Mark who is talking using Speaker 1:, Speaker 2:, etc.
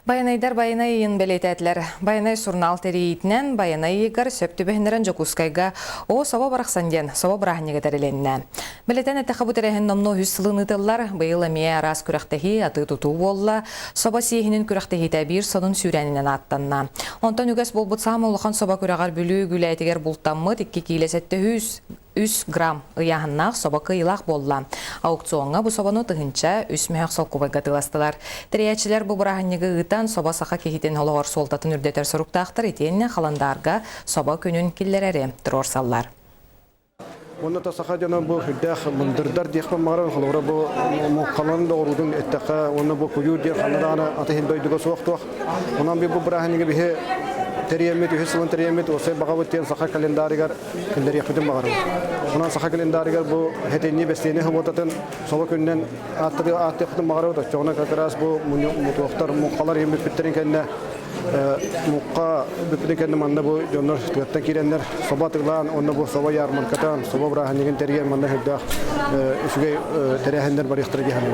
Speaker 1: Баянайдар баянайын белететлер. Баянай сурнал терейітінен баянай егар сөптүбехінерін жокускайга о соба барақсанден, соба барахнеге тәреленіне. Белетен әтті қабутерехін номно хүссілін ұтылар, байылы мие арас күрақтахи аты тұту болла, соба сейхінің күрақтахи тәбір сонын сүйрәнінен аттанна. Онтан үгәс болбыт сам олыған соба күрағар бүлі гүләйтігер бұлттаммы тіккі кейлесетті 100 грамм ыяхыннақ соба кыйлақ болла. Аукционға бұ собаны тұхынча 3 мөйіқ сол кубайға тыластылар. Тіриячілер бұ бұрағынығы ұйтан соба сақа кехитен олығыр солтатын үрдетер сұрықтақтыр етеніне қаландарға соба күнін келлерері тұрорсаллар.
Speaker 2: Оны та саха жана бу хүддәх мындырдар дияқпан мағаран қалуыра бу мұққалан да орудың әттәққа оны бу күйір дияқ қалараны атыхын дойдыға суақтуақ. Онан бі бу бұрағынығы бігі Териемет, үхесілін териемет, осы бағабыттен саха календаригар кілдер яқпетін бағарым. Онан саха календаригар бұл хетенне бәстейіне хұботатын соба күннен атты яқпетін бағарым. Жоғына қақырас бұл мұтуақтар мұққалар ембет біттерін кәнне мұққа бүппетін кәнне маңда бұл жонлар тұғаттан керенлер соба тұғылан, онда бұл соба ярман катан, соба бұрағын еген терген маңда хүддақ үшіге терияхендер бар яқтыры кехен